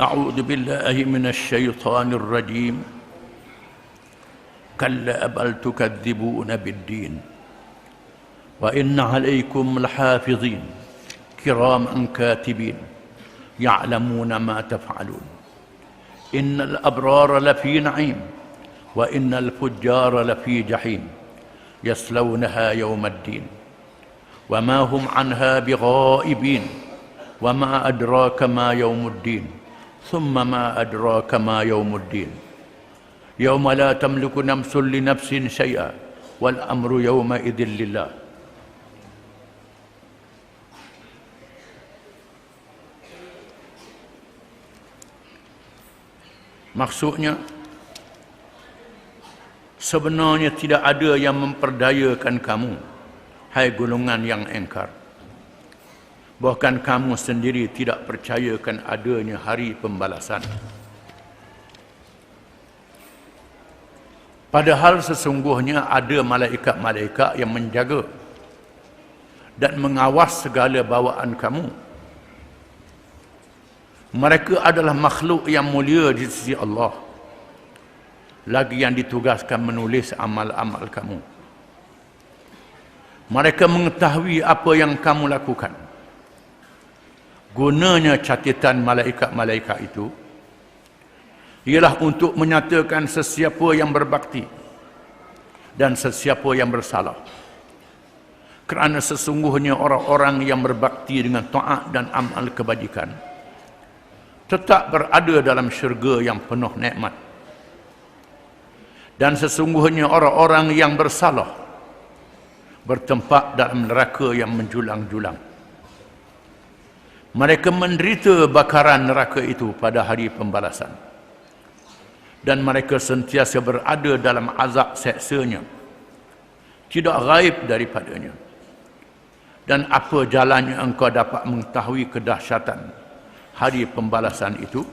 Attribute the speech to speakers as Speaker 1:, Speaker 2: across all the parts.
Speaker 1: أعوذ بالله من الشيطان الرجيم كلا بل تكذبون بالدين وإن عليكم لحافظين كراما كاتبين يعلمون ما تفعلون إن الأبرار لفي نعيم وإن الفجار لفي جحيم يصلونها يوم الدين وما هم عنها بغائبين وما أدراك ما يوم الدين ثم ما أدراك ما يوم الدين يوم لا تملك نفس لنفس شيئا والأمر يومئذ لله. Maksudnya, sebenarnya tidak ada yang memperdayakan kamu, hai golongan yang engkar. Bahkan kamu sendiri tidak percayakan adanya hari pembalasan. Padahal sesungguhnya ada malaikat-malaikat yang menjaga dan mengawas segala bawaan kamu. Mereka adalah makhluk yang mulia di sisi Allah. Lagi yang ditugaskan menulis amal-amal kamu. Mereka mengetahui apa yang kamu lakukan. Gunanya catatan malaikat-malaikat itu ialah untuk menyatakan sesiapa yang berbakti dan sesiapa yang bersalah. Kerana sesungguhnya orang-orang yang berbakti dengan taat dan amal kebajikan tetap berada dalam syurga yang penuh nikmat. Dan sesungguhnya orang-orang yang bersalah bertempat dalam neraka yang menjulang-julang. Mereka menderita bakaran neraka itu pada hari pembalasan. Dan mereka sentiasa berada dalam azab seksanya. Tidak gaib daripadanya. Dan apa jalannya engkau dapat mengetahui kedahsyatan hari pembalasan itu?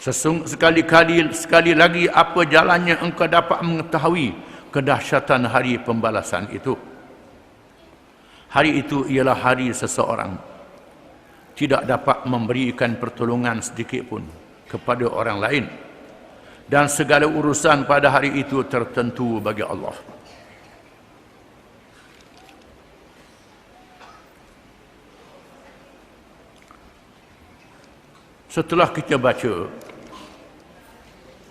Speaker 1: Sekali lagi, apa jalannya engkau dapat mengetahui kedahsyatan hari pembalasan itu? Hari itu ialah hari seseorang tidak dapat memberikan pertolongan sedikit pun kepada orang lain, dan segala urusan pada hari itu tertentu bagi Allah. Setelah kita baca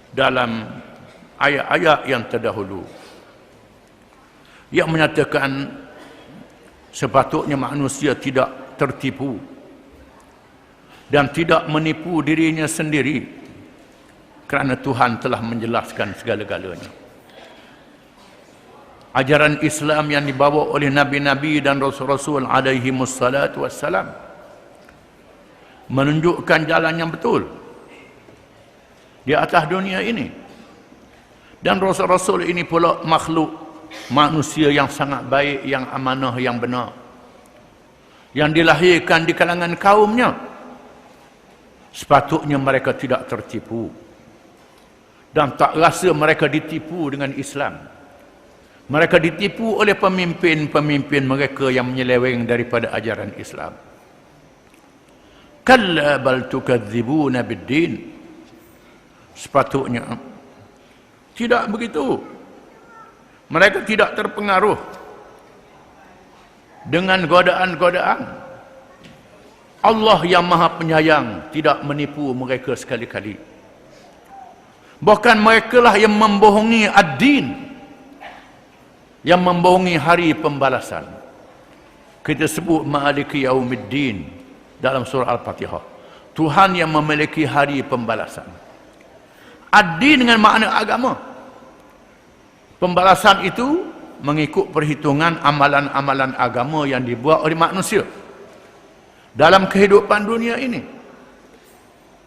Speaker 1: dalam ayat-ayat yang terdahulu yang menyatakan sepatutnya manusia tidak tertipu dan tidak menipu dirinya sendiri, kerana Tuhan telah menjelaskan segala-galanya. Ajaran Islam yang dibawa oleh Nabi-Nabi dan Rasul-Rasul alaihi wassalatu wassalam menunjukkan jalan yang betul di atas dunia ini. Dan Rasul-Rasul ini pula makhluk manusia yang sangat baik, yang amanah, yang benar, yang dilahirkan di kalangan kaumnya. Sepatutnya mereka tidak tertipu dan tak rasa mereka ditipu dengan Islam. Mereka ditipu oleh pemimpin-pemimpin mereka yang menyeleweng daripada ajaran Islam. Kalla bal tukadzibuna biddin. Sepatutnya tidak begitu. Mereka tidak terpengaruh dengan godaan-godaan. Allah yang Maha Penyayang tidak menipu mereka sekali-kali. Bahkan mereka lah yang membohongi ad-din, yang membohongi hari pembalasan. Kita sebut Maliki Yaumiddin dalam surah Al-Fatihah. Tuhan yang memiliki hari pembalasan. Ad-din dengan makna agama. Pembalasan itu mengikut perhitungan amalan-amalan agama yang dibuat oleh manusia dalam kehidupan dunia ini.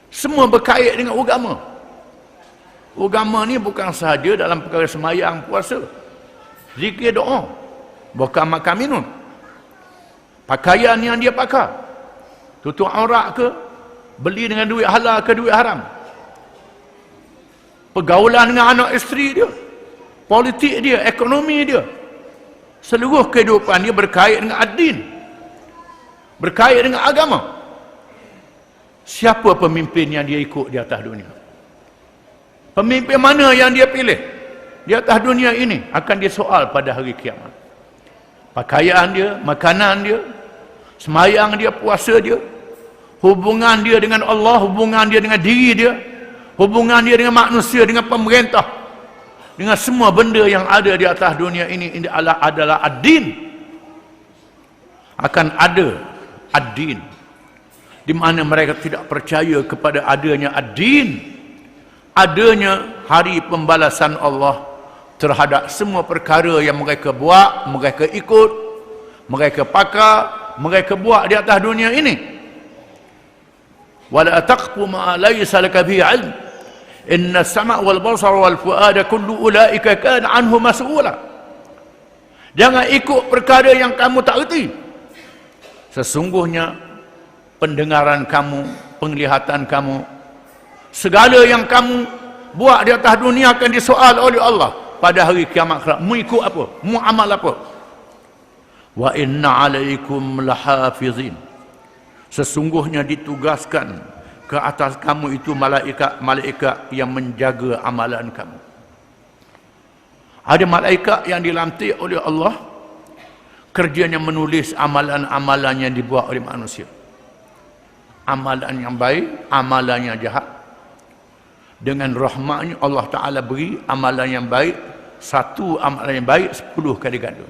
Speaker 1: Semua berkait dengan agama. Agama ni bukan sahaja dalam perkara sembahyang, puasa, zikir, doa, bukan makan minum, pakaian yang dia pakai, tutup aurat ke, beli dengan duit halal ke duit haram, pergaulan dengan anak isteri dia, politik dia, ekonomi dia, seluruh kehidupan dia berkait dengan ad-din, berkait dengan agama. siapa pemimpin yang dia ikut di atas dunia. Pemimpin mana yang dia pilih di atas dunia ini akan disoal pada hari kiamat. Pakaian dia, makanan dia, semayang dia, puasa dia, hubungan dia dengan Allah, hubungan dia dengan diri dia, hubungan dia dengan manusia, dengan pemerintah, dengan semua benda yang ada di atas dunia ini adalah ad-din. Akan ada ad-din, di mana mereka tidak percaya kepada adanya ad-din, adanya hari pembalasan Allah terhadap semua perkara yang mereka buat, mereka ikut, mereka pakar, mereka buat di atas dunia ini. Wala taqfu ma laysa laka bihi 'ilm inna as-sam'a wal basara wal fu'ada kullu ulaika kana 'anhu mas'ula. Jangan ikut perkara yang kamu tak erti. Sesungguhnya pendengaran kamu, penglihatan kamu, segala yang kamu buat di atas dunia akan disoal oleh Allah pada hari kiamat kelak. Mu ikut apa? Mu amal apa? Wa inna alaikum lahafizin. Sesungguhnya ditugaskan ke atas kamu itu malaikat-malaikat yang menjaga amalan kamu. Ada malaikat yang dilantik oleh Allah, kerjanya menulis amalan-amalan yang dibuat oleh manusia. Amalan yang baik, amalan yang jahat. Dengan rahmatnya Allah Ta'ala beri amalan yang baik, satu amalan yang baik 10 kali ganda.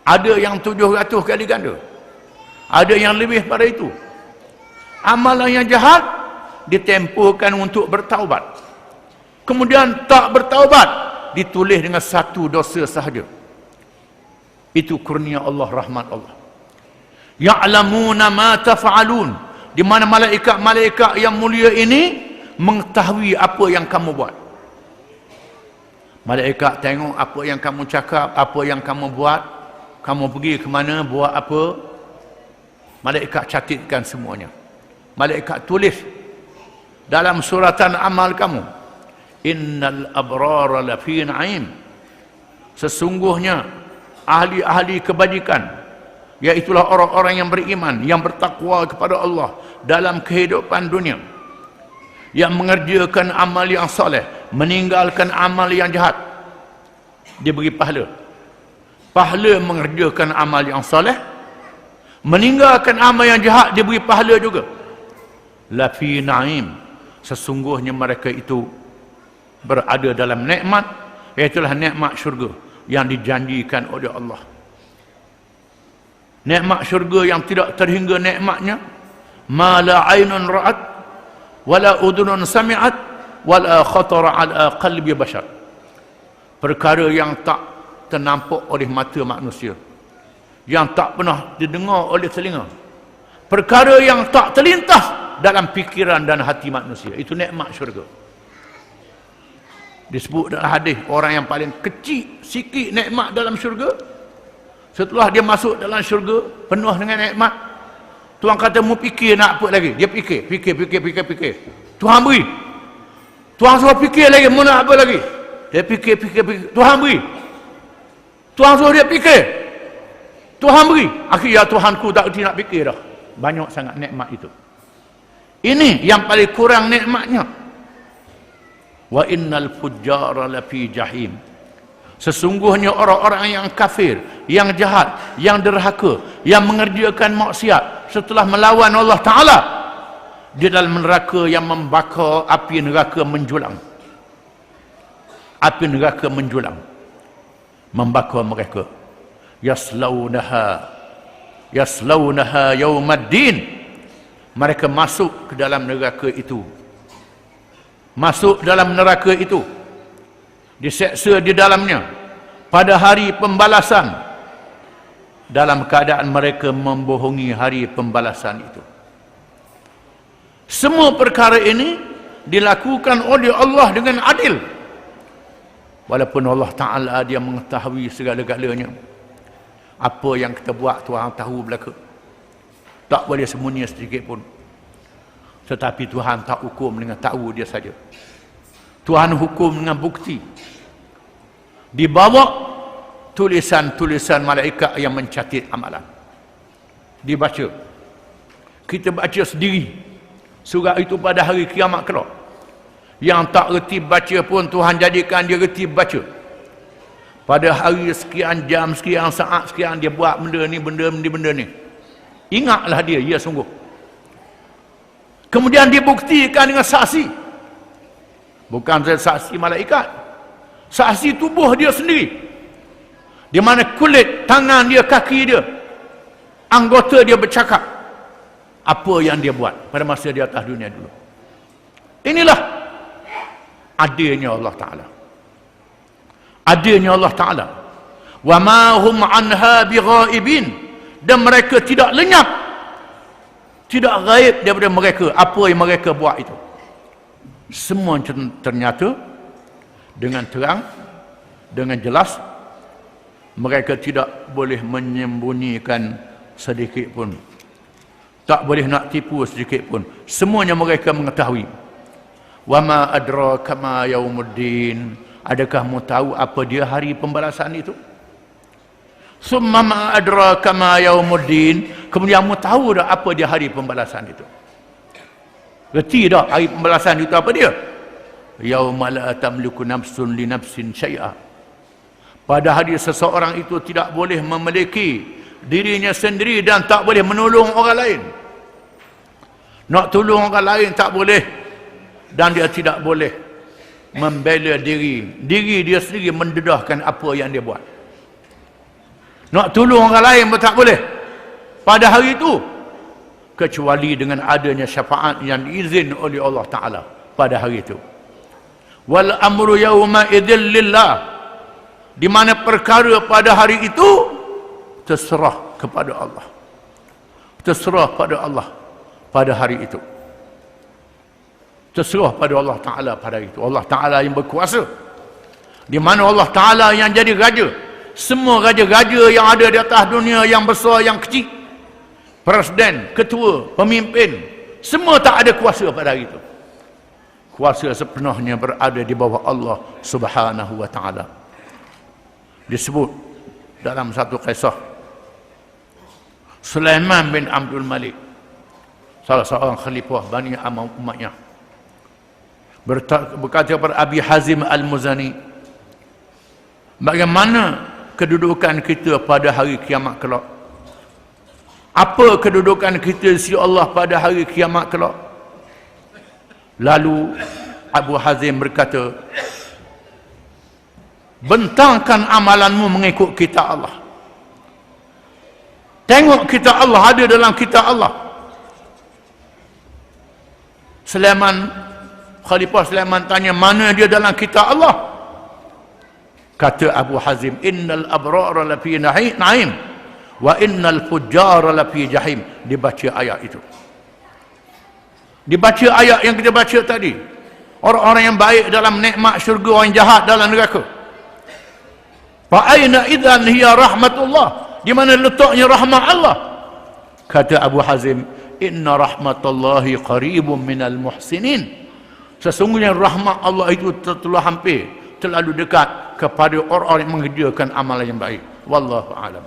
Speaker 1: Ada yang 700 kali ganda. Ada yang lebih pada itu. Amalan yang jahat ditempuhkan untuk bertaubat. Kemudian tak bertaubat, ditulis dengan satu dosa sahaja. Itu kurnia Allah, rahmat Allah. Ya'lamuna ma taf'alun, di mana malaikat-malaikat yang mulia ini mengetahui apa yang kamu buat. Malaikat tengok apa yang kamu cakap, apa yang kamu buat, kamu pergi ke mana, buat apa. Malaikat catatkan semuanya. Malaikat tulis dalam suratan amal kamu. Innal abrara lafi na'im. Sesungguhnya ahli-ahli kebajikan, iaitulah orang-orang yang beriman, yang bertakwa kepada Allah dalam kehidupan dunia, yang mengerjakan amal yang soleh, meninggalkan amal yang jahat, dia beri pahala. Pahala mengerjakan amal yang soleh, meninggalkan amal yang jahat, dia beri pahala juga. Lafi na'im. Sesungguhnya mereka itu berada dalam nikmat, iaitulah nikmat syurga yang dijanjikan oleh Allah. Nikmat syurga yang tidak terhingga nikmatnya. Ma la aynun ra'at wala udhunun sami'at wala khatara ala qalbi bashar. Perkara yang tak ternampak oleh mata manusia, yang tak pernah didengar oleh telinga, perkara yang tak terlintas dalam fikiran dan hati manusia, itu nikmat syurga. Disebut dalam hadis, orang yang paling kecil sikit nikmat dalam syurga, setelah dia masuk dalam syurga penuh dengan nikmat, Tuhan kata mu fikir nak apa lagi, dia fikir. Tuhan beri, Tuhan suruh fikir lagi, mu nak apa lagi, dia fikir. Tuhan beri, Tuhan suruh dia fikir, Tuhan beri. Akhirnya Tuhanku tak erti nak fikir dah. Banyak sangat nikmat itu. Ini yang paling kurang nikmatnya. Wa innal fujjara lafi jahim. Sesungguhnya orang-orang yang kafir, yang jahat, yang derhaka, yang mengerjakan maksiat setelah melawan Allah Ta'ala, di dalam neraka yang membakar, api neraka menjulang. Api neraka menjulang, membakar mereka. Yaslaunaha yaumaddin. Mereka masuk ke dalam neraka itu. Masuk dalam neraka itu, diseksa di dalamnya pada hari pembalasan, dalam keadaan mereka membohongi hari pembalasan itu. Semua perkara ini dilakukan oleh Allah dengan adil. Walaupun Allah Ta'ala dia mengetahui segala-galanya. Apa yang kita buat Tuhan tahu belaka. Tak boleh sembunyi sedikit pun. Tetapi Tuhan tak hukum dengan tahu dia saja. Tuhan hukum dengan bukti. Di bawah tulisan-tulisan malaikat yang mencatat amalan. Dibaca. Kita baca sendiri. Surat itu pada hari kiamat kelak. Yang tak reti baca pun Tuhan jadikan dia reti baca. Pada hari sekian jam, sekian saat, sekian dia buat benda ni, benda ni. Ingatlah dia, ya sungguh. Kemudian dibuktikan dengan saksi. Bukan saksi malaikat. Saksi tubuh dia sendiri. Di mana kulit, tangan dia, kaki dia, anggota dia bercakap apa yang dia buat pada masa di atas dunia dulu. Inilah adilnya Allah Ta'ala. Adilnya Allah Ta'ala. Wa ma hum anha bighaibin. Dan mereka tidak lenyap, tidak gaib daripada mereka apa yang mereka buat itu. Semua ternyata dengan terang, dengan jelas. Mereka tidak boleh menyembunyikan sedikit pun. Tak boleh nak tipu sedikit pun. Semuanya mereka mengetahui. Wa ma adraka ma yaumuddin. Adakah mu tahu apa dia hari pembalasan itu? Summa ma adraka ma yaumuddin. Kemudian mu tahu dah apa dia hari pembalasan itu? Reti dah hari pembalasan itu apa dia? Yauma la tamliku nafsun li nafsin syai'a. Pada hari seseorang itu tidak boleh memiliki dirinya sendiri dan tak boleh menolong orang lain. Nak tolong orang lain tak boleh. Dan dia tidak boleh membela diri. Diri dia sendiri mendedahkan apa yang dia buat. Nak tolong orang lain pun tak boleh. Pada hari itu. Kecuali dengan adanya syafaat yang diizin oleh Allah Ta'ala pada hari itu. Wal amru yawma idzil lillah. Di mana perkara pada hari itu terserah kepada Allah. Terserah pada Allah pada hari itu. Terserah pada Allah Ta'ala pada hari itu. Allah Ta'ala yang berkuasa. Di mana Allah Ta'ala yang jadi raja. Semua raja-raja yang ada di atas dunia, yang besar, yang kecil, presiden, ketua, pemimpin, semua tak ada kuasa pada hari itu. Kuasa sepenuhnya berada di bawah Allah Subhanahu wa Ta'ala. Disebut dalam satu kisah, Sulaiman bin Abdul Malik, salah seorang khalifah Bani Umayyah, berkata kepada Abi Hazim Al-Muzani, bagaimana kedudukan kita pada hari kiamat kelak? Apa kedudukan kita di sisi Allah pada hari kiamat kelak? Lalu Abu Hazim berkata, bentangkan amalanmu mengikut kitab Allah. Tengok kitab Allah ada dalam kitab Allah. Khalifah Sulaiman tanya, mana dia dalam kitab Allah? Kata Abu Hazim, innal abrara lafi na'im wa innal fujjara lafi jahim. Dibaca ayat itu. Dibaca ayat yang kita baca tadi. Orang-orang yang baik dalam nikmat syurga, orang yang jahat dalam neraka. Fa'aina idzan hiya rahmatullah. Di mana letaknya rahmat Allah? Kata Abu Hazim, inna rahmatullahi qaribun minal muhsinin. Sesungguhnya rahmat Allah itu terlalu hampir, terlalu dekat kepada orang-orang yang mengerjakan amalan yang baik. Wallahu a'lam.